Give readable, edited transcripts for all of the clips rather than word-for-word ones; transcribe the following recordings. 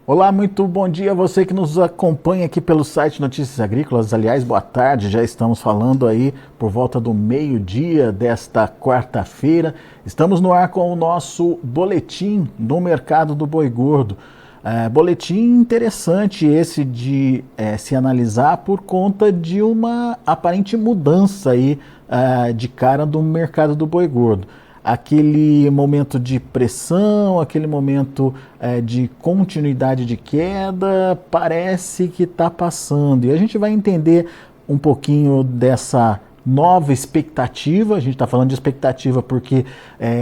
Olá, muito bom dia a você que nos acompanha aqui pelo site Notícias Agrícolas. Aliás, boa tarde, já estamos falando aí por volta do meio-dia desta quarta-feira. Estamos no ar com o nosso boletim do mercado do boi gordo. Boletim interessante esse de se analisar por conta de uma aparente mudança aí de cara do mercado do boi gordo. Aquele momento de pressão, aquele momento de continuidade de queda, parece que está passando. E a gente vai entender um pouquinho dessa nova expectativa. A gente está falando de expectativa porque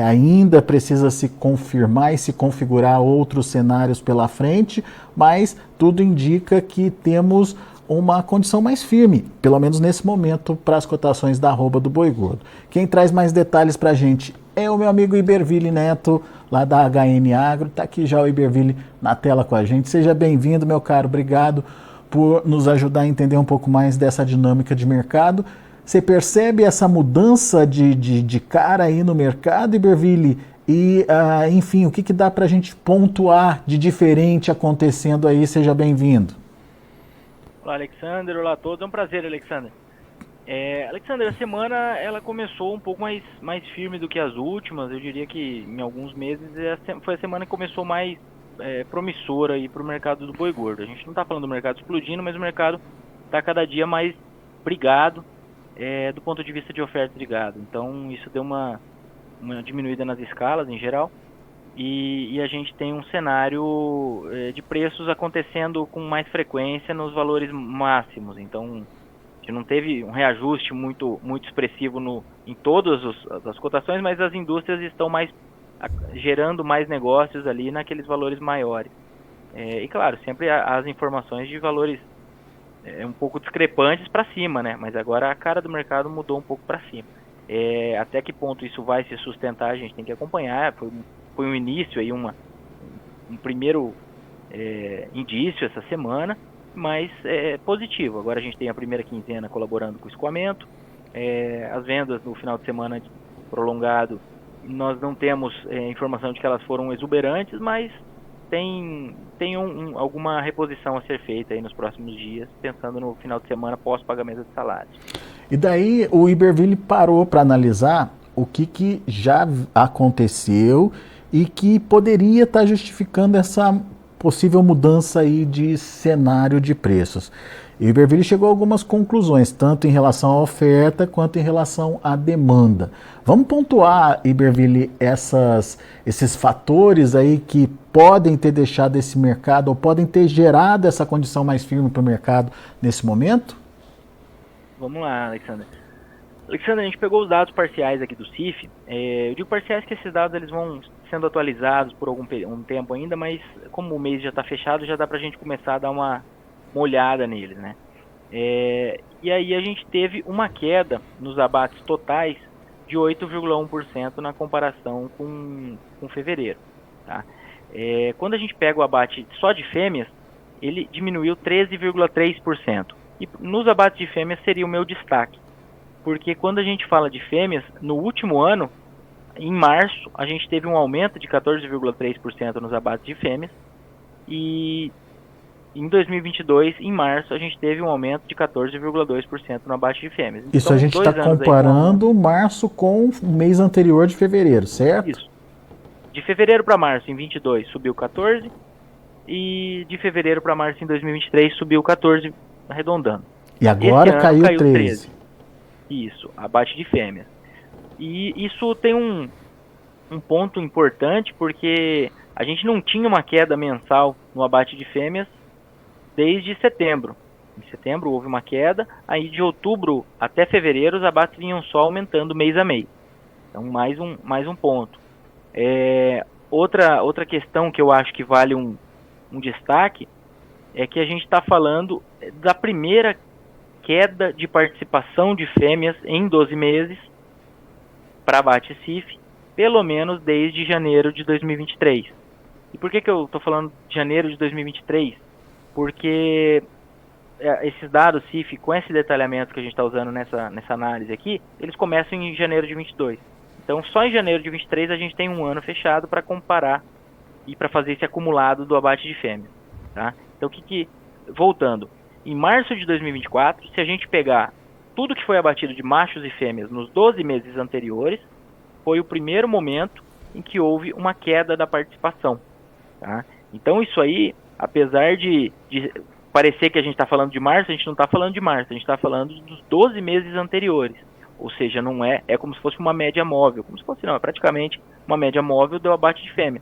ainda precisa se confirmar e se configurar outros cenários pela frente, mas tudo indica que temos uma condição mais firme, pelo menos nesse momento, para as cotações da arroba do boi gordo. Quem traz mais detalhes para a gente é o meu amigo Iberville Neto, lá da HN Agro. Está aqui já o Iberville na tela com a gente. Seja bem-vindo, meu caro. Obrigado por nos ajudar a entender um pouco mais dessa dinâmica de mercado. Você percebe essa mudança de cara aí no mercado, Iberville? E, enfim, o que dá para a gente pontuar de diferente acontecendo aí? Seja bem-vindo. Olá, Alexander. Olá a todos. É um prazer, Alexander. Alexander, a semana ela começou um pouco mais firme do que as últimas. Eu diria que em alguns meses foi a semana que começou mais promissora para o mercado do boi gordo. A gente não está falando do mercado explodindo, mas o mercado está cada dia mais brigado do ponto de vista de oferta de gado. Então isso deu uma diminuída nas escalas em geral. E a gente tem um cenário de preços acontecendo com mais frequência nos valores máximos. Então, a gente não teve um reajuste muito expressivo em todas as cotações, mas as indústrias estão gerando mais negócios ali naqueles valores maiores. E claro, sempre as informações de valores um pouco discrepantes para cima, né? Mas agora a cara do mercado mudou um pouco para cima. Até que ponto isso vai se sustentar, a gente tem que acompanhar. Foi um início aí, um primeiro indício essa semana, mas positivo. Agora a gente tem a primeira quinzena colaborando com o escoamento, as vendas no final de semana prolongado, nós não temos informação de que elas foram exuberantes, mas tem alguma reposição a ser feita aí nos próximos dias, pensando no final de semana pós-pagamento de salários. E daí o Iberville parou para analisar o que já aconteceu e que poderia estar justificando essa possível mudança aí de cenário de preços. E o Iberville chegou a algumas conclusões, tanto em relação à oferta quanto em relação à demanda. Vamos pontuar, Iberville, esses fatores aí que podem ter deixado esse mercado ou podem ter gerado essa condição mais firme para o mercado nesse momento? Vamos lá, Alexander. Alexandre, a gente pegou os dados parciais aqui do CIF. Eu digo parciais que esses dados eles vão sendo atualizados por um tempo ainda, mas como o mês já está fechado, já dá para a gente começar a dar uma olhada neles, né? E aí a gente teve uma queda nos abates totais de 8,1% na comparação com fevereiro. Tá? Quando a gente pega o abate só de fêmeas, ele diminuiu 13,3%. E nos abates de fêmeas seria o meu destaque. Porque quando a gente fala de fêmeas, no último ano, em março, a gente teve um aumento de 14,3% nos abates de fêmeas. E em 2022, em março, a gente teve um aumento de 14,2% no abate de fêmeas. Isso então, a gente está comparando março com o mês anterior de fevereiro, certo? Isso. De fevereiro para março, em 22, subiu 14%. E de fevereiro para março, em 2023, subiu 14%, arredondando. E agora caiu 13%. Isso, abate de fêmeas. E isso tem um ponto importante, porque a gente não tinha uma queda mensal no abate de fêmeas desde setembro. Em setembro houve uma queda, aí de outubro até fevereiro os abates vinham só aumentando mês a mês. Então mais um ponto. Outra questão que eu acho que vale um destaque é que a gente está falando da primeira queda de participação de fêmeas em 12 meses para abate CIF, pelo menos desde janeiro de 2023. E por que eu estou falando de janeiro de 2023? Porque esses dados CIF, com esse detalhamento que a gente está usando nessa análise aqui, eles começam em janeiro de 22. Então, só em janeiro de 23 a gente tem um ano fechado para comparar e para fazer esse acumulado do abate de fêmeas. tá? Então, voltando, em março de 2024, se a gente pegar tudo que foi abatido de machos e fêmeas nos 12 meses anteriores, foi o primeiro momento em que houve uma queda da participação, tá? Então, isso aí, apesar de parecer que a gente está falando de março, a gente não está falando de março, a gente está falando dos 12 meses anteriores. Ou seja, não é como se fosse uma média móvel, como se fosse não, é praticamente uma média móvel do abate de fêmea.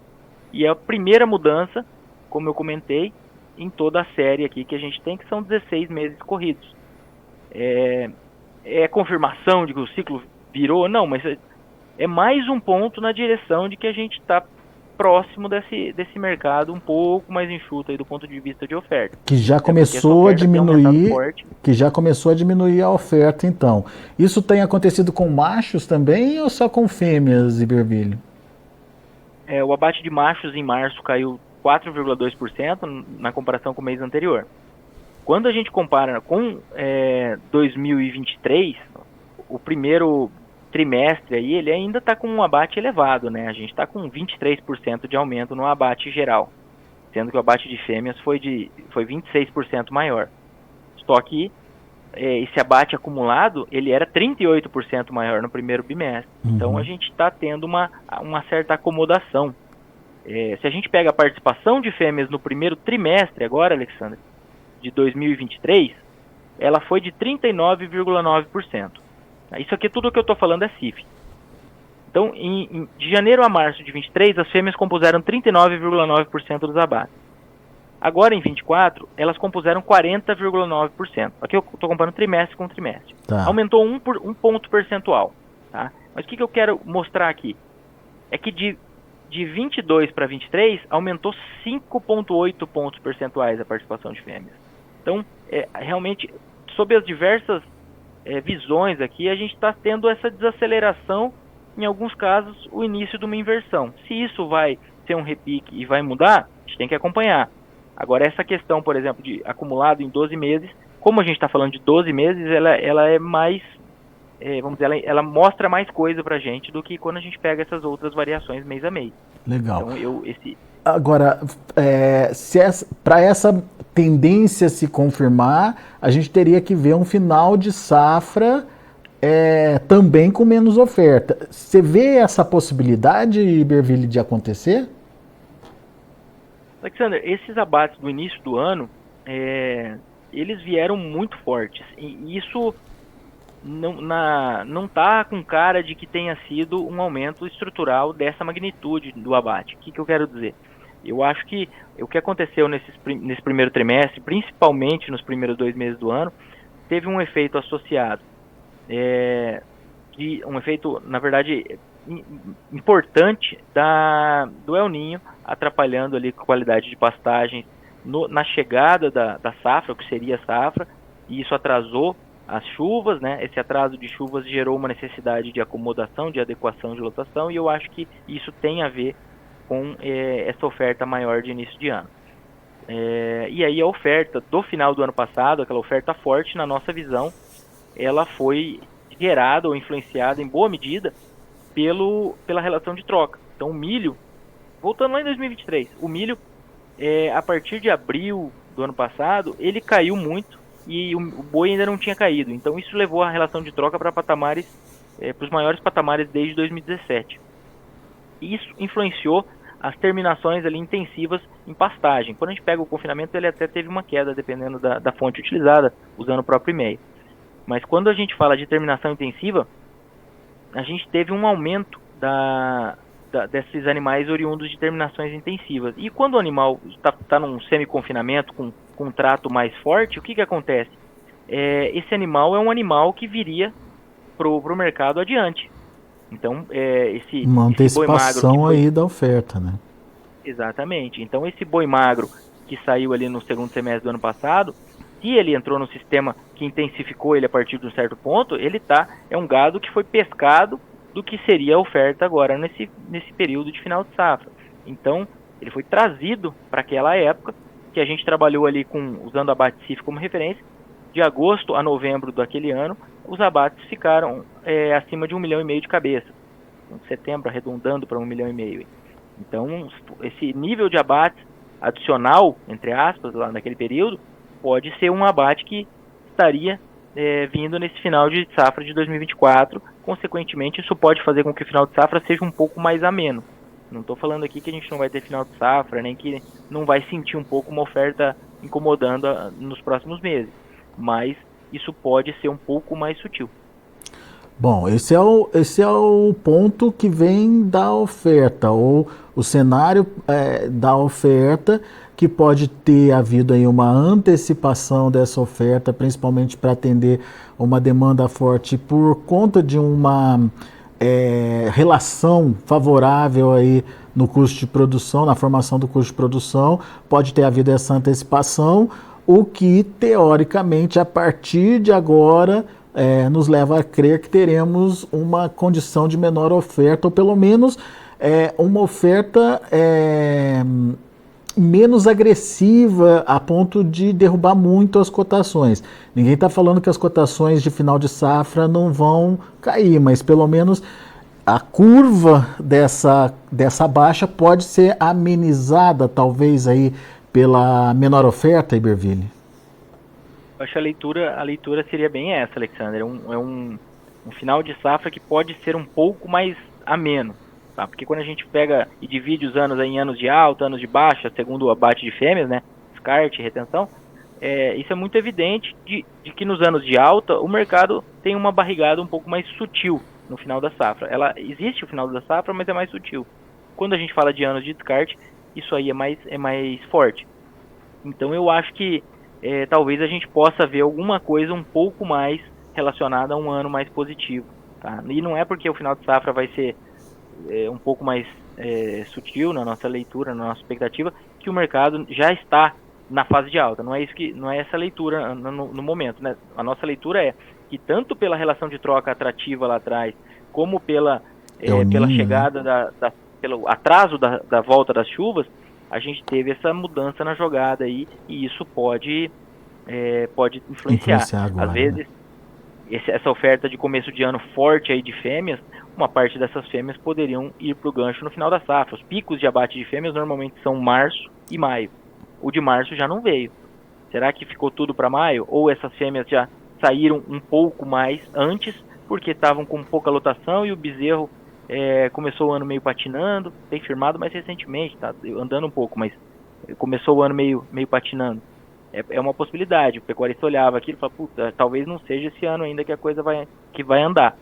E é a primeira mudança, como eu comentei, em toda a série aqui que a gente tem, que são 16 meses corridos. É confirmação de que o ciclo virou? Não, mas é mais um ponto na direção de que a gente está próximo desse mercado um pouco mais enxuto aí do ponto de vista de oferta. Que já começou a diminuir, a oferta, então. Isso tem acontecido com machos também ou só com fêmeas, Iberville? O abate de machos em março caiu 4,2% na comparação com o mês anterior. Quando a gente compara com 2023, o primeiro trimestre aí, ele ainda está com um abate elevado, né? A gente está com 23% de aumento no abate geral, sendo que o abate de fêmeas foi 26% maior. Só que esse abate acumulado, ele era 38% maior no primeiro bimestre. Uhum. Então a gente está tendo uma certa acomodação. Se a gente pega a participação de fêmeas no primeiro trimestre agora, Alexandre, de 2023, ela foi de 39,9%. Isso aqui, tudo que eu estou falando é CIF. Então, de janeiro a março de 23, as fêmeas compuseram 39,9% dos abates. Agora, em 24, elas compuseram 40,9%. Aqui eu estou comparando trimestre com trimestre. Tá. Aumentou um ponto percentual. Tá? Mas o que eu quero mostrar aqui? É que de 22 para 23, aumentou 5,8 pontos percentuais a participação de fêmeas. Então, realmente, sob as diversas visões aqui, a gente está tendo essa desaceleração, em alguns casos, o início de uma inversão. Se isso vai ser um repique e vai mudar, a gente tem que acompanhar. Agora, essa questão, por exemplo, de acumulado em 12 meses, como a gente está falando de 12 meses, ela é mais, vamos dizer, ela mostra mais coisa para a gente do que quando a gente pega essas outras variações mês a mês. Legal. Então, Agora, para essa tendência se confirmar, a gente teria que ver um final de safra também com menos oferta. Você vê essa possibilidade, Iberville, de acontecer? Alexander, esses abates do início do ano, eles vieram muito fortes. E isso não está com cara de que tenha sido um aumento estrutural dessa magnitude do abate. O que eu quero dizer? Eu acho que o que aconteceu nesse primeiro trimestre, principalmente nos primeiros 2 meses do ano, teve um efeito associado. Um efeito, na verdade, importante do El Niño, atrapalhando ali a qualidade de pastagem na chegada da safra, o que seria a safra, e isso atrasou as chuvas, né? Esse atraso de chuvas gerou uma necessidade de acomodação, de adequação de lotação, e eu acho que isso tem a ver com essa oferta maior de início de ano. E aí a oferta do final do ano passado, aquela oferta forte, na nossa visão, ela foi gerada ou influenciada em boa medida pela relação de troca. Então o milho, voltando lá em 2023, o milho, a partir de abril do ano passado, ele caiu muito e o boi ainda não tinha caído. Então isso levou a relação de troca para patamares, para os maiores patamares desde 2017. E isso influenciou as terminações ali intensivas em pastagem. Quando a gente pega o confinamento, ele até teve uma queda, dependendo da fonte utilizada, usando o próprio e-mail. Mas quando a gente fala de terminação intensiva, a gente teve um aumento desses animais oriundos de terminações intensivas. E quando o animal está num semi-confinamento, com um trato mais forte, o que acontece? Esse animal é um animal que viria para o mercado adiante. Então, uma antecipação boi magro aí da oferta, né? Exatamente. Então, esse boi magro que saiu ali no segundo semestre do ano passado, se ele entrou no sistema que intensificou ele a partir de um certo ponto, é um gado que foi pescado do que seria a oferta agora nesse período de final de safra. Então, ele foi trazido para aquela época que a gente trabalhou ali usando a abate CIF como referência. De agosto a novembro daquele ano, os abates ficaram acima de 1,5 milhão de cabeça. Em setembro, arredondando para 1,5 milhão. Então, esse nível de abates adicional, entre aspas, lá naquele período, pode ser um abate que estaria vindo nesse final de safra de 2024. Consequentemente, isso pode fazer com que o final de safra seja um pouco mais ameno. Não estou falando aqui que a gente não vai ter final de safra, nem que não vai sentir um pouco uma oferta incomodando nos próximos meses, mas isso pode ser um pouco mais sutil. Bom, esse é o ponto que vem da oferta, ou o cenário da oferta, que pode ter havido aí uma antecipação dessa oferta, principalmente para atender uma demanda forte por conta de uma relação favorável aí no custo de produção, na formação do custo de produção, pode ter havido essa antecipação, o que teoricamente a partir de agora nos leva a crer que teremos uma condição de menor oferta, ou pelo menos uma oferta menos agressiva a ponto de derrubar muito as cotações. Ninguém está falando que as cotações de final de safra não vão cair, mas pelo menos a curva dessa baixa pode ser amenizada, talvez, aí pela menor oferta, Iberville? Eu acho que a leitura seria bem essa, Alexander. É um final de safra que pode ser um pouco mais ameno. Tá? Porque quando a gente pega e divide os anos em anos de alta, anos de baixa, segundo o abate de fêmeas, né, descarte, retenção, isso é muito evidente de que nos anos de alta o mercado tem uma barrigada um pouco mais sutil no final da safra. Existe o final da safra, mas é mais sutil. Quando a gente fala de anos de descarte, isso aí é mais forte. Então eu acho que talvez a gente possa ver alguma coisa um pouco mais relacionada a um ano mais positivo. Tá? E não é porque o final de safra vai ser um pouco mais sutil na nossa leitura, na nossa expectativa, que o mercado já está na fase de alta. Não é essa leitura no momento, né? A nossa leitura é que tanto pela relação de troca atrativa lá atrás, como pela chegada pelo atraso da volta das chuvas, a gente teve essa mudança na jogada aí, e isso pode influenciar agora, às vezes, né? Essa oferta de começo de ano forte aí de fêmeas, uma parte dessas fêmeas poderiam ir para o gancho no final da safra. Os picos de abate de fêmeas normalmente são março e maio. O de março já não veio. Será que ficou tudo para maio? Ou essas fêmeas já saíram um pouco mais antes, porque estavam com pouca lotação e o bezerro começou o ano meio patinando, tem firmado mais recentemente, tá andando um pouco, mas começou o ano meio patinando. É uma possibilidade. O pecuarista olhava aquilo e falava, puta, talvez não seja esse ano ainda que a coisa vai andar.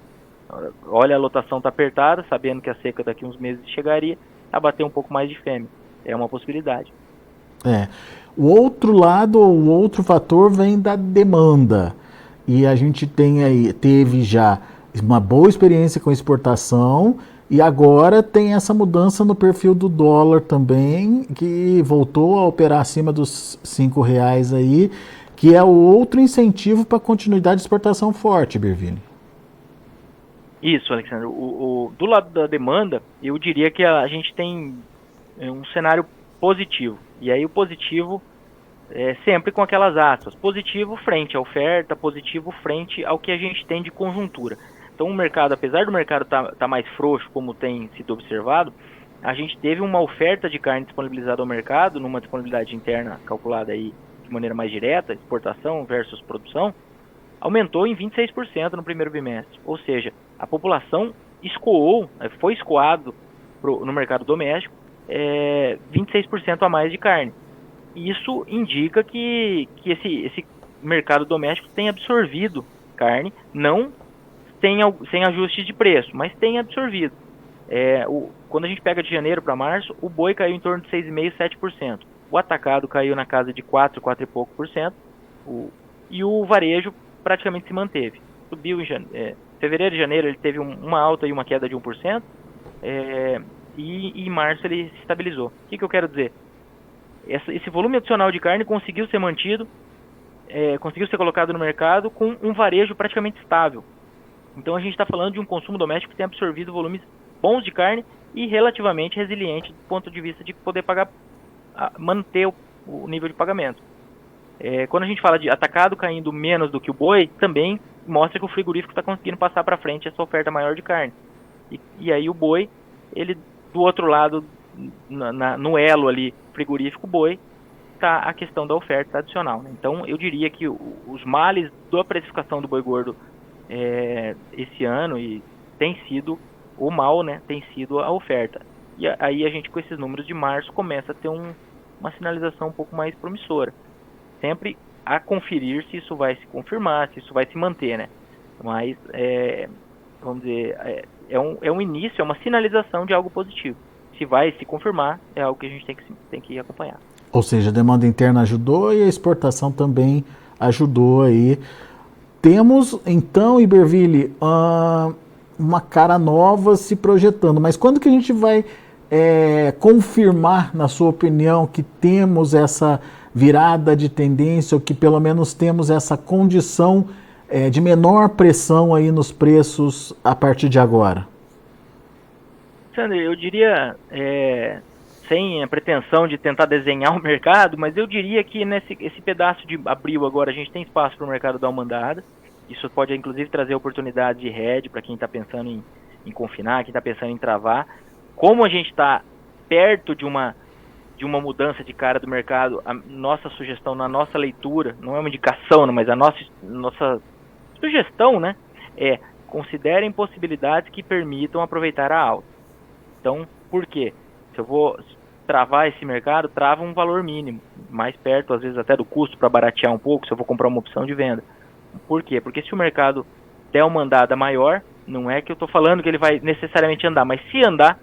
Olha, a lotação está apertada, sabendo que a seca daqui uns meses chegaria, abater um pouco mais de fêmea. É uma possibilidade. O outro lado, o outro fator vem da demanda. E a gente teve já uma boa experiência com exportação, e agora tem essa mudança no perfil do dólar também, que voltou a operar acima dos R$ 5 aí, que é o outro incentivo para a continuidade de exportação forte, Iberville. Isso, Alexandre. Do lado da demanda, eu diria que a gente tem um cenário positivo. E aí o positivo sempre com aquelas aspas. Positivo frente à oferta, positivo frente ao que a gente tem de conjuntura. Então o mercado, apesar do mercado tá mais frouxo, como tem sido observado, a gente teve uma oferta de carne disponibilizada ao mercado, numa disponibilidade interna calculada aí de maneira mais direta, exportação versus produção, aumentou em 26% no primeiro bimestre. Ou seja, a população foi escoado no mercado doméstico 26% a mais de carne. Isso indica que esse mercado doméstico tem absorvido carne, não sem ajuste de preço, mas tem absorvido. Quando a gente pega de janeiro para março, o boi caiu em torno de 6,5%, 7%. O atacado caiu na casa de 4 e pouco por cento. E o varejo praticamente se manteve. Subiu em fevereiro e janeiro ele teve uma alta e uma queda de 1%, e em março ele se estabilizou. O que eu quero dizer? Esse volume adicional de carne conseguiu ser mantido, conseguiu ser colocado no mercado com um varejo praticamente estável. Então a gente está falando de um consumo doméstico que tem absorvido volumes bons de carne e relativamente resiliente do ponto de vista de poder manter o nível de pagamento. Quando a gente fala de atacado caindo menos do que o boi, também mostra que o frigorífico está conseguindo passar para frente essa oferta maior de carne. E aí o boi, ele do outro lado no elo ali frigorífico boi, está a questão da oferta tradicional, né? Então eu diria que os males da precificação do boi gordo esse ano e tem sido o mal, né? Tem sido a oferta. E aí a gente com esses números de março começa a ter uma sinalização um pouco mais promissora. Sempre a conferir se isso vai se confirmar, se isso vai se manter, né? Mas vamos dizer, é um início, é uma sinalização de algo positivo. Se vai se confirmar, é algo que a gente tem que acompanhar. Ou seja, a demanda interna ajudou e a exportação também ajudou aí. Temos, então, Iberville, uma cara nova se projetando. Mas quando que a gente vai confirmar, na sua opinião, que temos essa virada de tendência, ou que pelo menos temos essa condição de menor pressão aí nos preços a partir de agora? Sandro, eu diria, sem a pretensão de tentar desenhar o mercado, mas eu diria que esse pedaço de abril agora a gente tem espaço para o mercado dar uma andada. Isso pode inclusive trazer oportunidade de hedge para quem está pensando em confinar, quem está pensando em travar. Como a gente está perto de uma mudança de cara do mercado, a nossa sugestão na nossa leitura, não é uma indicação, mas a nossa sugestão, né, considerem possibilidades que permitam aproveitar a alta. Então, por quê? Se eu vou travar esse mercado, trava um valor mínimo, mais perto, às vezes até do custo, para baratear um pouco, se eu vou comprar uma opção de venda. Por quê? Porque se o mercado der uma andada maior, não é que eu estou falando que ele vai necessariamente andar, mas se andar,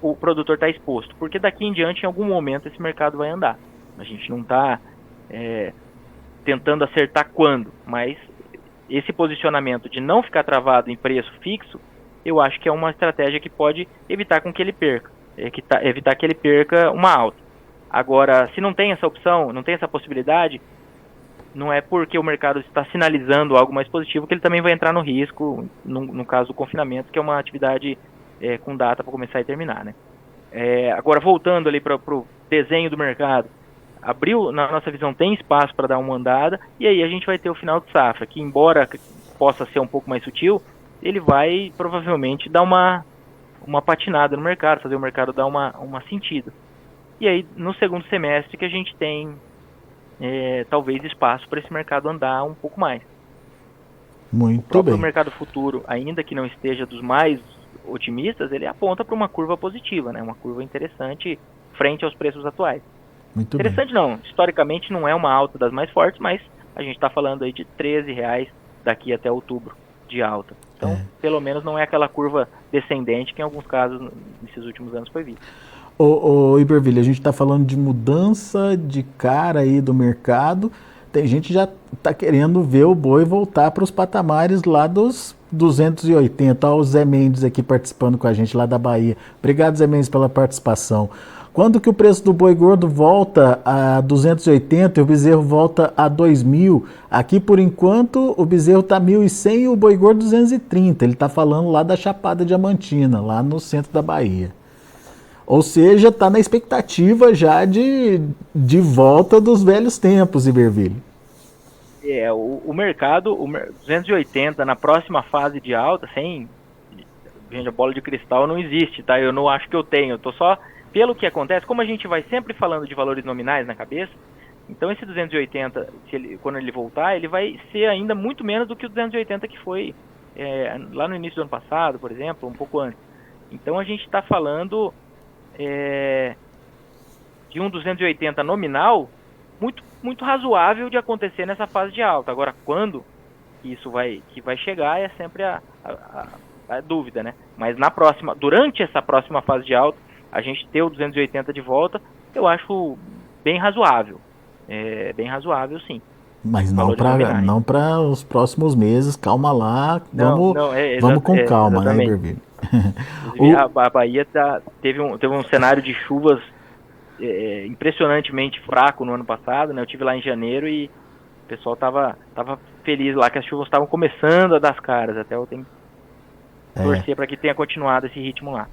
o produtor está exposto. Porque daqui em diante, em algum momento, esse mercado vai andar. A gente não está tentando acertar quando, mas esse posicionamento de não ficar travado em preço fixo, eu acho que é uma estratégia que pode evitar com que ele perca, evitar que ele perca uma alta. Agora, se não tem essa opção, não tem essa possibilidade, não é porque o mercado está sinalizando algo mais positivo que ele também vai entrar no risco, no caso do confinamento, que é uma atividade com data para começar e terminar, né? Agora, voltando ali para o desenho do mercado, abril, na nossa visão, tem espaço para dar uma andada, e aí a gente vai ter o final de safra, que embora possa ser um pouco mais sutil, ele vai provavelmente dar uma patinada no mercado, fazer o mercado dar uma sentida. E aí, no segundo semestre, que a gente tem talvez espaço para esse mercado andar um pouco mais. Muito o próprio bem. mercado futuro, ainda que não esteja dos mais otimistas, ele aponta para uma curva positiva, né? Uma curva interessante frente aos preços atuais. Muito interessante bem. Não, historicamente não é uma alta das mais fortes, mas a gente está falando aí de R$13 daqui até outubro de alta. Então, pelo menos não é aquela curva descendente que em alguns casos, nesses últimos anos, foi vista. Ô Iberville, a gente está falando de mudança de cara aí do mercado. Tem gente que já está querendo ver o boi voltar para os patamares lá dos 280. Olha o Zé Mendes aqui participando com a gente lá da Bahia. Obrigado, Zé Mendes, pela participação. Quando que o preço do boi gordo volta a 280 e o bezerro volta a 2.000? Aqui, por enquanto, o bezerro está 1.100 e o boi gordo 230. Ele está falando lá da Chapada Diamantina, lá no centro da Bahia. Ou seja, está na expectativa já de volta dos velhos tempos, Iberville. O mercado, 280 na próxima fase de alta, sem... Gente, a bola de cristal não existe, tá? Eu não acho que eu tenho, eu tô só... Pelo que acontece, como a gente vai sempre falando de valores nominais na cabeça, então esse 280, quando ele voltar, ele vai ser ainda muito menos do que o 280 que foi lá no início do ano passado, por exemplo, um pouco antes. Então a gente está falando de um 280 nominal muito, muito razoável de acontecer nessa fase de alta. Agora, quando isso vai chegar é sempre a dúvida, né? Mas durante essa próxima fase de alta, a gente ter o 280 de volta, eu acho bem razoável. Bem razoável, sim. Mas não para os próximos meses, calma lá, vamos com calma, né, Iberville? A Bahia teve um cenário de chuvas impressionantemente fraco no ano passado, né? Eu estive lá em janeiro e o pessoal estava feliz lá que as chuvas estavam começando a dar as caras. Até eu tenho que torcer para que tenha continuado esse ritmo lá.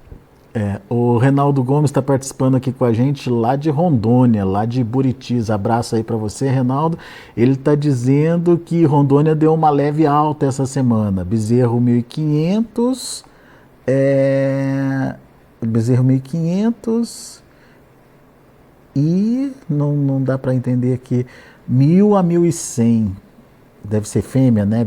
O Reinaldo Gomes está participando aqui com a gente lá de Rondônia, lá de Buritis. Abraço aí para você, Reinaldo. Ele está dizendo que Rondônia deu uma leve alta essa semana. Bezerro 1.500, bezerro 1.500 e não dá para entender aqui, 1.000 a 1.100, deve ser fêmea, né?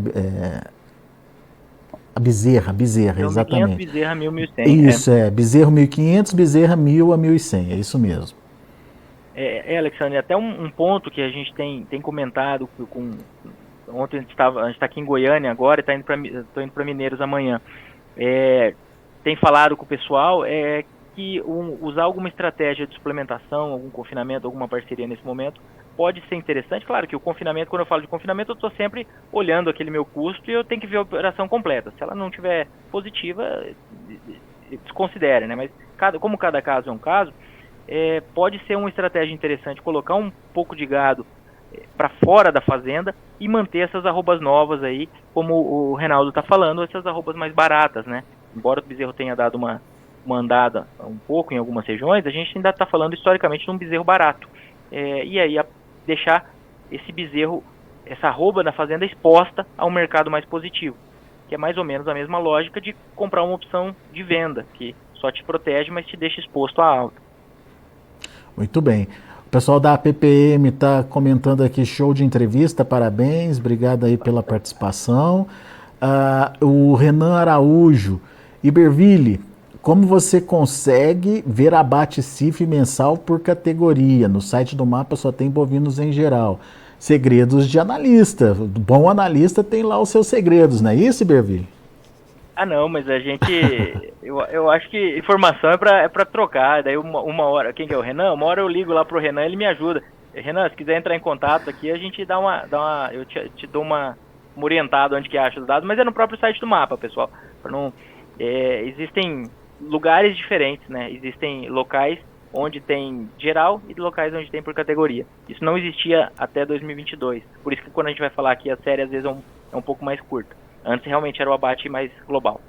A bezerra, Então, 1.500, exatamente. bezerra 1.000, 1.100. Isso, bezerro 1.500, bezerra 1.000 a 1.100, é isso mesmo. Alexandre, até um ponto que a gente tem comentado ontem a gente está aqui em Goiânia agora e estou indo para Mineiros amanhã. Tem falado com o pessoal que usar alguma estratégia de suplementação, algum confinamento, alguma parceria nesse momento pode ser interessante. Claro que o confinamento, quando eu falo de confinamento, eu estou sempre olhando aquele meu custo e eu tenho que ver a operação completa. Se ela não estiver positiva, desconsidere, né? Mas como cada caso é um caso, pode ser uma estratégia interessante colocar um pouco de gado para fora da fazenda e manter essas arrobas novas aí, como o Reinaldo está falando, essas arrobas mais baratas, né? Embora o bezerro tenha dado uma andada um pouco em algumas regiões, a gente ainda está falando historicamente de um bezerro barato. E aí deixar esse bezerro, essa arroba na fazenda exposta a um mercado mais positivo, que é mais ou menos a mesma lógica de comprar uma opção de venda, que só te protege, mas te deixa exposto à alta. Muito bem. O pessoal da APPM está comentando aqui, show de entrevista, parabéns, obrigado aí pela participação. O Renan Araújo, Iberville, como você consegue ver abate CIF mensal por categoria? No site do mapa só tem bovinos em geral. Segredos de analista. O bom analista tem lá os seus segredos, não é isso, Iberville? Não, mas a gente... eu acho que informação é pra trocar. Daí uma hora... Quem que é o Renan? Uma hora eu ligo lá pro Renan, ele me ajuda. Renan, se quiser entrar em contato aqui, a gente eu te dou uma orientada onde que acha os dados, mas é no próprio site do mapa, pessoal. Existem lugares diferentes, né? Existem locais onde tem geral e locais onde tem por categoria. Isso não existia até 2022. Por isso que quando a gente vai falar aqui, a série às vezes é um pouco mais curta. Antes realmente era o abate mais global.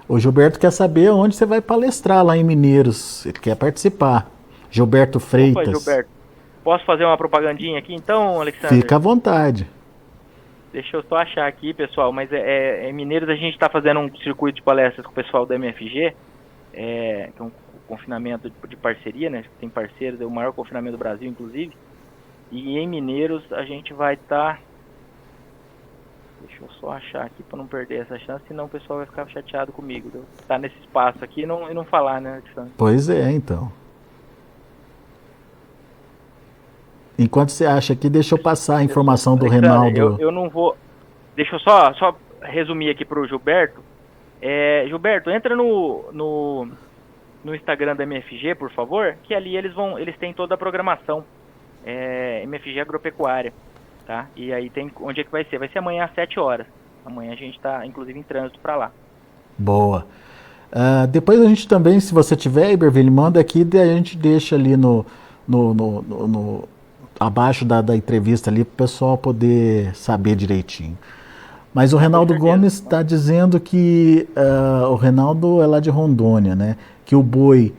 O Gilberto quer saber onde você vai palestrar lá em Mineiros. Ele quer participar. Gilberto Freitas. Opa, Gilberto. Posso fazer uma propagandinha aqui então, Alexandre? Fica à vontade. Deixa eu só achar aqui, pessoal. Mas em Mineiros a gente está fazendo um circuito de palestras com o pessoal da MFG, que é um confinamento de parceria, né? Tem parceiros, é o maior confinamento do Brasil, inclusive. E em Mineiros a gente vai estar... Deixa eu só achar aqui para não perder essa chance, senão o pessoal vai ficar chateado comigo. Tá nesse espaço aqui e não falar, né, Alexandre? Pois é, então. Enquanto você acha aqui, deixa eu passar a informação do Alexandre, Reinaldo. Eu não vou... Deixa eu só resumir aqui pro Gilberto. Gilberto, entra no Instagram da MFG, por favor, que ali eles têm toda a programação. MFG Agropecuária. Tá? E aí onde é que vai ser? Vai ser amanhã às 7 horas. Amanhã a gente está, inclusive, em trânsito para lá. Boa. Depois a gente também, se você tiver, Iberville, manda aqui e a gente deixa ali abaixo da entrevista ali para o pessoal poder saber direitinho. Mas o Reinaldo Gomes está dizendo que o Reinaldo é lá de Rondônia, né? Que o boi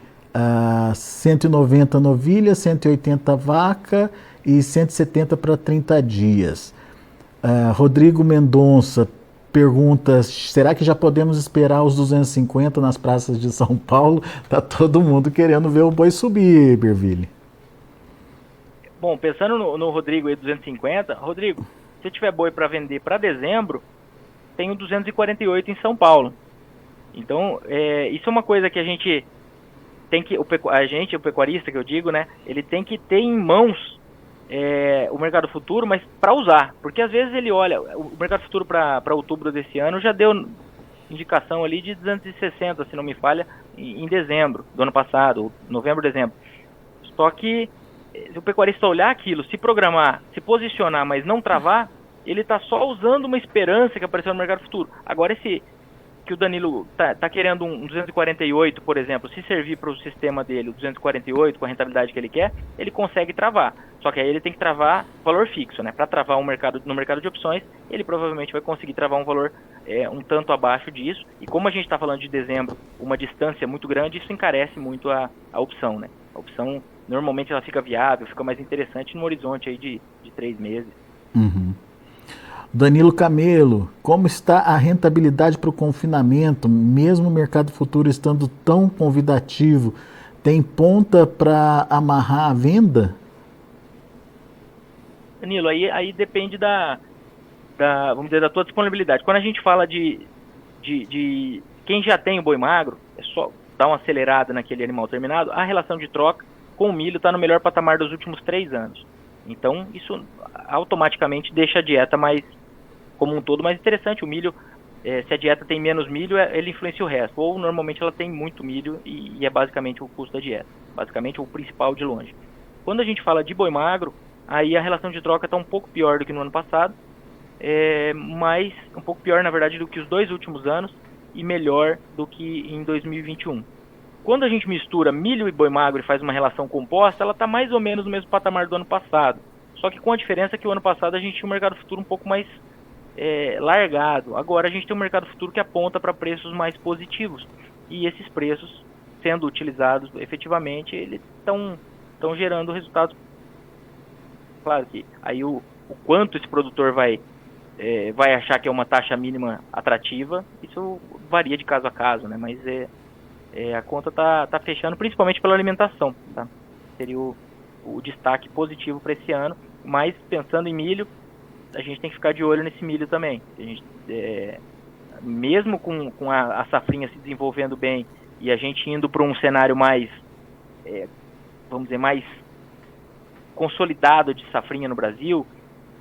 190 novilha, 180 vaca e 170 para 30 dias. Rodrigo Mendonça pergunta, será que já podemos esperar os 250 nas praças de São Paulo? Tá todo mundo querendo ver o boi subir, Iberville. Bom, pensando no Rodrigo aí, 250, Rodrigo, se tiver boi para vender para dezembro, tem o 248 em São Paulo. Então, isso é uma coisa que a gente tem que, o pecuarista que eu digo, né, ele tem que ter em mãos o mercado futuro, mas para usar, porque às vezes ele olha, o mercado futuro para outubro desse ano já deu indicação ali de 260, se não me falha, em dezembro do ano passado, novembro, dezembro. Só que se o pecuarista olhar aquilo, se programar, se posicionar, mas não travar, ele está só usando uma esperança que apareceu no mercado futuro. Agora que o Danilo tá querendo um 248, por exemplo, se servir para o sistema dele, o 248, com a rentabilidade que ele quer, ele consegue travar. Só que aí ele tem que travar valor fixo, né? Para travar no mercado de opções, ele provavelmente vai conseguir travar um valor um tanto abaixo disso. E como a gente está falando de dezembro, uma distância muito grande, isso encarece muito a opção, né? A opção, normalmente, ela fica viável, fica mais interessante no horizonte aí de 3 meses. Uhum. Danilo Camelo, como está a rentabilidade para o confinamento, mesmo o mercado futuro estando tão convidativo? tem ponta para amarrar a venda? Danilo, aí depende vamos dizer, da tua disponibilidade. Quando a gente fala de quem já tem o boi magro, é só dar uma acelerada naquele animal terminado, a relação de troca com o milho está no melhor patamar dos últimos 3 anos. Então, isso automaticamente deixa a dieta mais, como um todo, mais interessante. O milho, se a dieta tem menos milho, ele influencia o resto. Ou, normalmente, ela tem muito milho e é basicamente o custo da dieta. Basicamente, o principal de longe. Quando a gente fala de boi magro, aí a relação de troca está um pouco pior do que no ano passado, mas um pouco pior, na verdade, do que os 2 últimos anos e melhor do que em 2021. Quando a gente mistura milho e boi magro e faz uma relação composta, ela está mais ou menos no mesmo patamar do ano passado. Só que com a diferença que o ano passado a gente tinha um mercado futuro um pouco mais largado. Agora a gente tem um mercado futuro que aponta para preços mais positivos. E esses preços, sendo utilizados efetivamente, eles estão gerando resultados. Claro que aí o quanto esse produtor vai achar que é uma taxa mínima atrativa, isso varia de caso a caso, né? Mas a conta tá fechando principalmente pela alimentação, tá? Seria o destaque positivo para esse ano, mas pensando em milho, a gente tem que ficar de olho nesse milho também. A gente, mesmo com a safrinha se desenvolvendo bem e a gente indo para um cenário mais, vamos dizer, mais consolidado de safrinha no Brasil,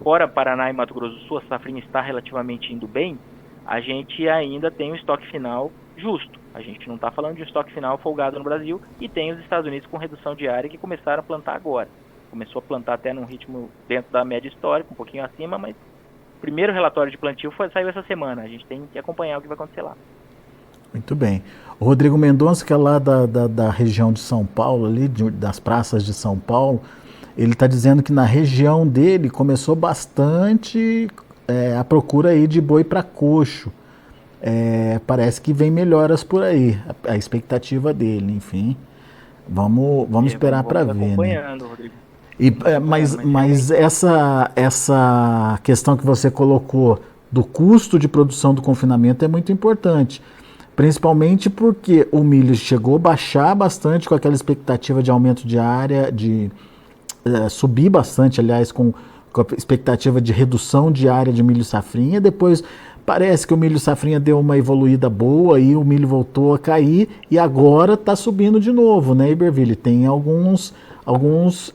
fora Paraná e Mato Grosso do Sul, a safrinha está relativamente indo bem, a gente ainda tem um estoque final justo. A gente não está falando de um estoque final folgado no Brasil, e tem os Estados Unidos com redução de área que começaram a plantar agora. Começou a plantar até num ritmo dentro da média histórica, um pouquinho acima, mas o primeiro relatório de plantio saiu essa semana. A gente tem que acompanhar o que vai acontecer lá. Muito bem. O Rodrigo Mendonça, que é lá da região de São Paulo, ali, das praças de São Paulo, ele está dizendo que na região dele começou bastante a procura aí de boi para coxo. Parece que vem melhoras por aí, a expectativa dele, enfim. Vamos esperar para ver. Acompanhando, né? Rodrigo. Mas essa questão que você colocou do custo de produção do confinamento é muito importante. Principalmente porque o milho chegou a baixar bastante com aquela expectativa de aumento de área, de subir bastante, aliás, com a expectativa de redução de área de milho safrinha. Depois parece que o milho safrinha deu uma evoluída boa e o milho voltou a cair e agora está subindo de novo, né, Iberville? Tem alguns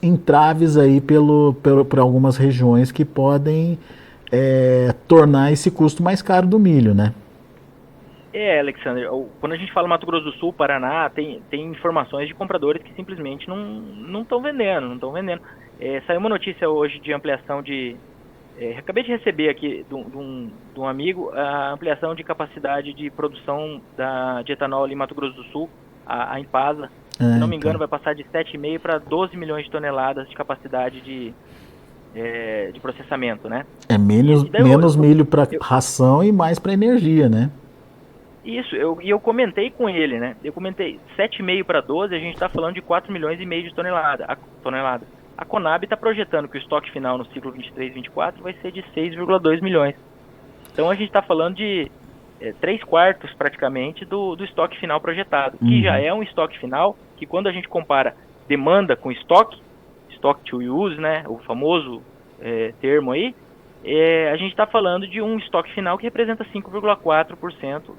entraves aí por algumas regiões que podem tornar esse custo mais caro do milho, né? Alexander, quando a gente fala Mato Grosso do Sul, Paraná, tem informações de compradores que simplesmente não estão vendendo, saiu uma notícia hoje de ampliação acabei de receber aqui de um amigo a ampliação de capacidade de produção de etanol ali em Mato Grosso do Sul, a Impasa, se não me engano, vai passar de 7,5 para 12 milhões de toneladas de capacidade de processamento, né? Menos milho para ração e mais para energia, né? Isso, eu comentei com ele, né? Eu comentei 7,5 para 12, a gente está falando de 4 milhões e meio de tonelada. A Conab está projetando que o estoque final no ciclo 23-24 vai ser de 6,2 milhões. Então a gente está falando de 3/4 praticamente do estoque final projetado, que já é um estoque final que, quando a gente compara demanda com stock to use, né? O famoso termo aí, a gente está falando de um estoque final que representa 5,4%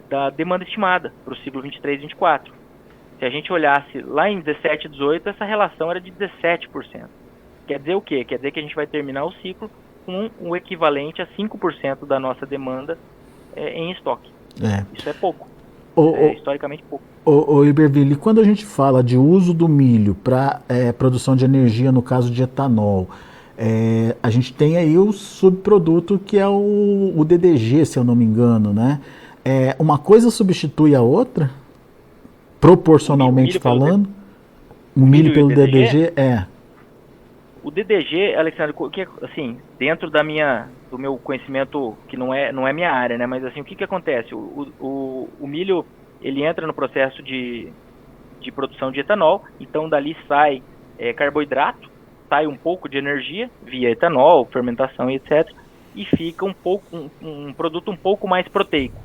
da demanda estimada para o ciclo 23-24. Se a gente olhasse lá em 17 e 18, essa relação era de 17%. Quer dizer o quê? Quer dizer que a gente vai terminar o ciclo com o equivalente a 5% da nossa demanda em estoque. Isso é pouco. Historicamente pouco. O Iberville, quando a gente fala de uso do milho para produção de energia, no caso de etanol, a gente tem aí o subproduto que é o DDG, se eu não me engano, né? Uma coisa substitui a outra, proporcionalmente falando? O milho pelo DDG? O DDG, Alexandre, que, assim, dentro do meu conhecimento, que não é minha área, né? Mas assim, o que acontece? O milho, ele entra no processo de produção de etanol, então dali sai carboidrato, sai um pouco de energia via etanol, fermentação e etc. E fica um produto um pouco mais proteico.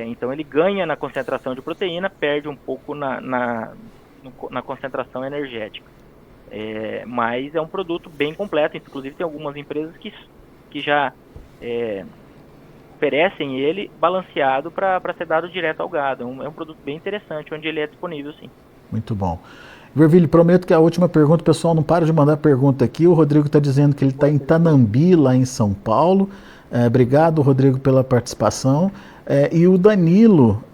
Então ele ganha na concentração de proteína, perde um pouco na concentração energética. Mas é um produto bem completo, inclusive tem algumas empresas que já oferecem ele balanceado para ser dado direto ao gado. É um produto bem interessante, onde ele é disponível, sim. Muito bom. Iberville, prometo que a última pergunta, o pessoal não para de mandar pergunta aqui. O Rodrigo está dizendo que ele está em Tanambi, lá em São Paulo. Obrigado, Rodrigo, pela participação. E o Danilo,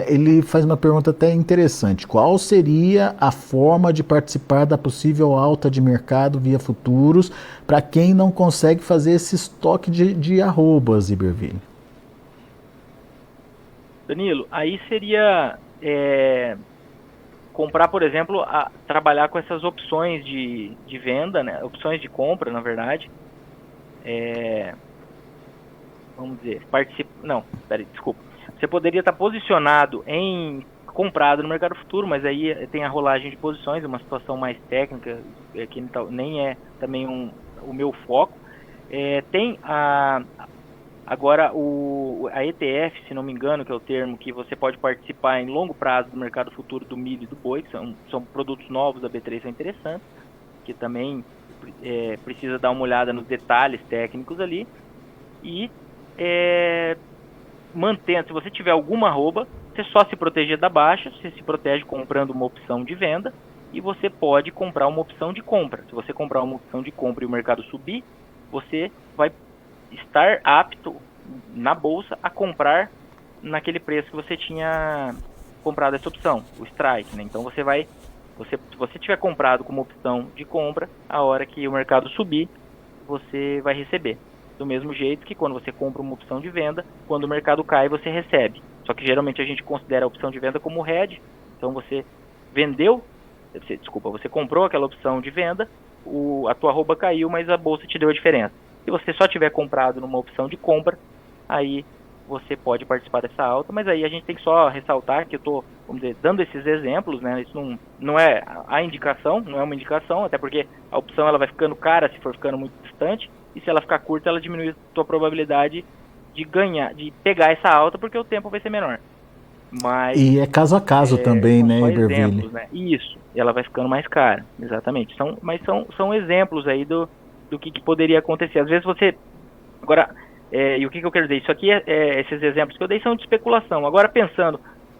ele faz uma pergunta até interessante. Qual seria a forma de participar da possível alta de mercado via futuros para quem não consegue fazer esse estoque de arrobas, Iberville? Danilo, aí seria comprar, por exemplo, trabalhar com essas opções de venda, né? Opções de compra, na verdade. Vamos dizer, desculpa. Você poderia estar posicionado em comprado no mercado futuro, mas aí tem a rolagem de posições, uma situação mais técnica, que nem é também o meu foco. Tem agora a ETF, se não me engano, que é o termo que você pode participar em longo prazo do mercado futuro do milho e do boi, que são produtos novos da B3, são interessantes, que também precisa dar uma olhada nos detalhes técnicos ali. E se você tiver alguma arroba, você só se proteger da baixa, você se protege comprando uma opção de venda, e você pode comprar uma opção de compra. Se você comprar uma opção de compra e o mercado subir, você vai estar apto na bolsa a comprar naquele preço que você tinha comprado essa opção, o strike, né? Então se você tiver comprado como opção de compra, a hora que o mercado subir, você vai receber. Do mesmo jeito que quando você compra uma opção de venda, quando o mercado cai, você recebe. Só que geralmente a gente considera a opção de venda como hedge. Então você você comprou aquela opção de venda, a tua arroba caiu, mas a bolsa te deu a diferença. Se você só tiver comprado numa opção de compra, aí você pode participar dessa alta, mas aí a gente tem que só ressaltar que eu estou, vamos dizer, dando esses exemplos, né? Isso não é a indicação, não é uma indicação, até porque a opção ela vai ficando cara se for ficando muito distante, e se ela ficar curta, ela diminui a tua probabilidade de pegar essa alta, porque o tempo vai ser menor. Mas, e é caso a caso também, né, Iberville? Né? Isso, ela vai ficando mais cara, exatamente. Mas são exemplos aí do que poderia acontecer. Às vezes você... Agora, e o que eu quero dizer? Isso aqui, esses exemplos que eu dei são de especulação. Agora, se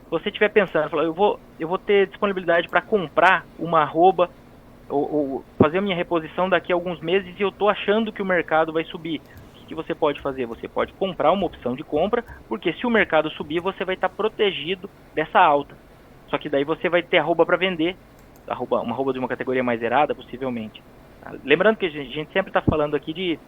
você estiver pensando, eu vou ter disponibilidade para comprar uma arroba ou fazer a minha reposição daqui a alguns meses e eu estou achando que o mercado vai subir. O que você pode fazer? Você pode comprar uma opção de compra, porque se o mercado subir, você vai estar protegido dessa alta. Só que daí você vai ter arroba para vender, uma arroba de uma categoria mais zerada, possivelmente. Lembrando que a gente sempre está falando aqui de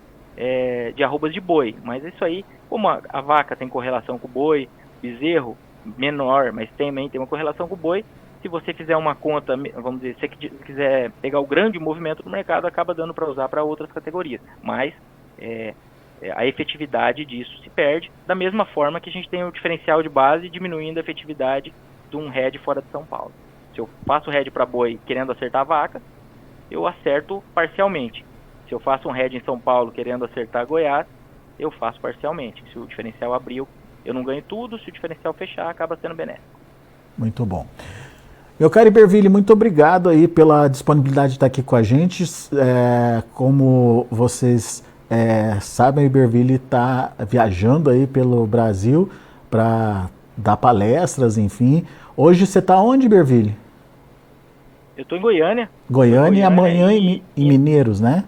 arrobas de boi, mas isso aí, como a vaca tem correlação com o boi, bezerro menor, mas também tem uma correlação com o boi, se você fizer uma conta, vamos dizer, se você quiser pegar o grande movimento do mercado, acaba dando para usar para outras categorias, mas a efetividade disso se perde, da mesma forma que a gente tem o diferencial de base diminuindo a efetividade de um hedge fora de São Paulo. Se eu faço hedge para boi querendo acertar a vaca, eu acerto parcialmente. Se eu faço um hedge em São Paulo querendo acertar Goiás, eu faço parcialmente. Se o diferencial abrir, eu não ganho tudo, se o diferencial fechar, acaba sendo benéfico. Muito bom. Meu caro Iberville, muito obrigado aí pela disponibilidade de estar aqui com a gente. Como vocês sabem, o Iberville está viajando aí pelo Brasil para dar palestras, enfim. Hoje você está onde, Iberville? Eu estou em Goiânia. Goiânia e amanhã em Mineiros, né?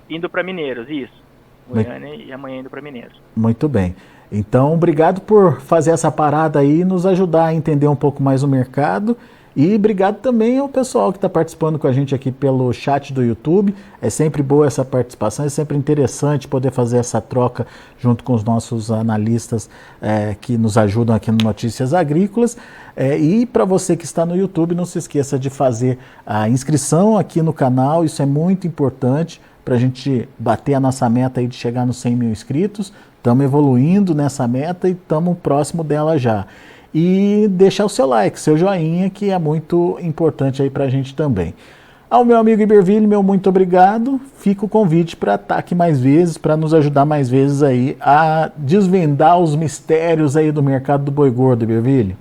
Indo para Mineiros, isso. Goiânia e amanhã indo para Mineiros. Muito bem. Então, obrigado por fazer essa parada aí e nos ajudar a entender um pouco mais o mercado. E obrigado também ao pessoal que está participando com a gente aqui pelo chat do YouTube. É sempre boa essa participação, é sempre interessante poder fazer essa troca junto com os nossos analistas que nos ajudam aqui no Notícias Agrícolas. E para você que está no YouTube, não se esqueça de fazer a inscrição aqui no canal, isso é muito importante para a gente bater a nossa meta aí de chegar nos 100 mil inscritos. Estamos evoluindo nessa meta e estamos próximo dela já. E deixar o seu like, seu joinha, que é muito importante aí para a gente também. Ao meu amigo Iberville, meu muito obrigado. Fica o convite para estar aqui mais vezes, para nos ajudar mais vezes aí a desvendar os mistérios aí do mercado do boi gordo, Iberville.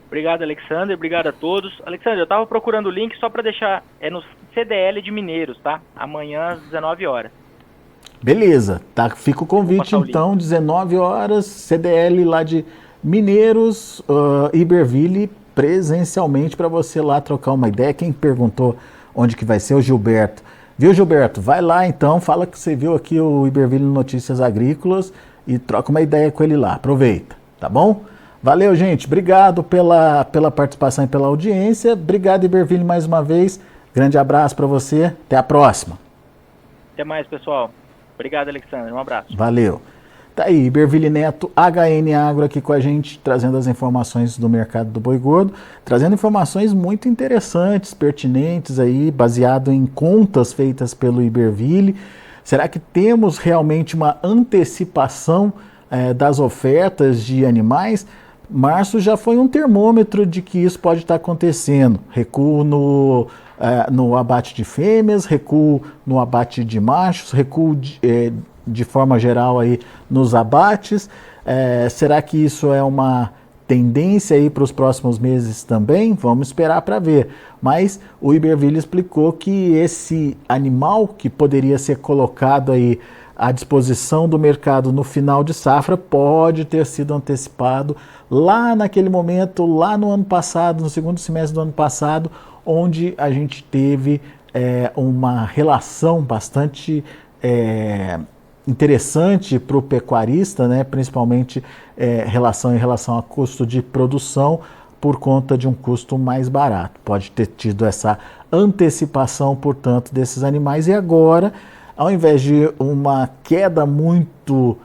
Obrigado, Alexander. Obrigado a todos. Alexander, eu estava procurando o link só para deixar, no CDL de Mineiros, tá? Amanhã às 19 horas. Beleza, tá? Fica o convite então, 19 horas, CDL lá de Mineiros, Iberville, presencialmente para você lá trocar uma ideia. Quem perguntou onde que vai ser? O Gilberto. Viu, Gilberto? Vai lá então, fala que você viu aqui o Iberville Notícias Agrícolas e troca uma ideia com ele lá. Aproveita, tá bom? Valeu, gente. Obrigado pela participação e pela audiência. Obrigado, Iberville, mais uma vez. Grande abraço para você. Até a próxima. Até mais, pessoal. Obrigado, Alexander. Um abraço. Valeu. Tá aí, Iberville Neto, HN Agro aqui com a gente, trazendo as informações do mercado do boi gordo, trazendo informações muito interessantes, pertinentes aí, baseado em contas feitas pelo Iberville. Será que temos realmente uma antecipação das ofertas de animais? Março já foi um termômetro de que isso pode estar acontecendo. Recuo no abate de fêmeas, recuo no abate de machos, recuo de forma geral aí nos abates. Será que isso é uma tendência aí para os próximos meses também? Vamos esperar para ver. Mas o Iberville explicou que esse animal que poderia ser colocado aí à disposição do mercado no final de safra pode ter sido antecipado lá naquele momento, lá no ano passado, no segundo semestre do ano passado, onde a gente teve uma relação bastante interessante para o pecuarista, né? Principalmente em relação a custo de produção, por conta de um custo mais barato. Pode ter tido essa antecipação, portanto, desses animais, e agora, ao invés de uma queda muito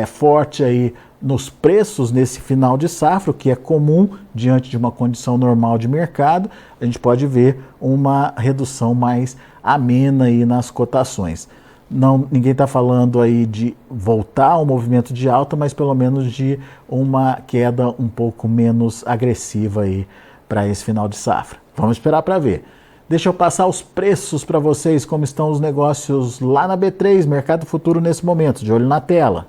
forte aí nos preços nesse final de safra, o que é comum diante de uma condição normal de mercado, a gente pode ver uma redução mais amena aí nas cotações. Ninguém está falando aí de voltar ao movimento de alta, mas pelo menos de uma queda um pouco menos agressiva aí para esse final de safra. Vamos esperar para ver. Deixa eu passar os preços para vocês, como estão os negócios lá na B3, Mercado Futuro nesse momento, de olho na tela.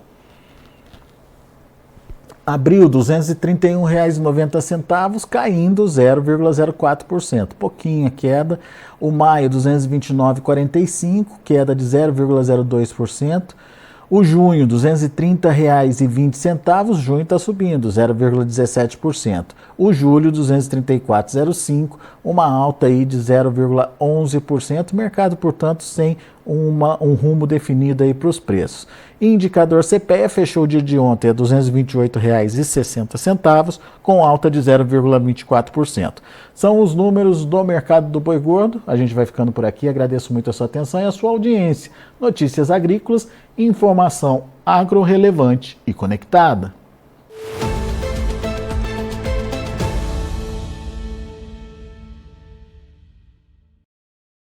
Abril, R$ 231,90, caindo 0,04%. Pouquinha queda. O maio, R$ 229,45, queda de 0,02%. O junho, R$ 230,20, junho está subindo 0,17%. O julho, R$ 234,05, uma alta aí de 0,11%. Mercado, portanto, sem um rumo definido aí para os preços. Indicador CPEA fechou o dia de ontem a R$ 228,60, com alta de 0,24%. São os números do mercado do boi gordo. A gente vai ficando por aqui. Agradeço muito a sua atenção e a sua audiência. Notícias agrícolas, informação agro relevante e conectada.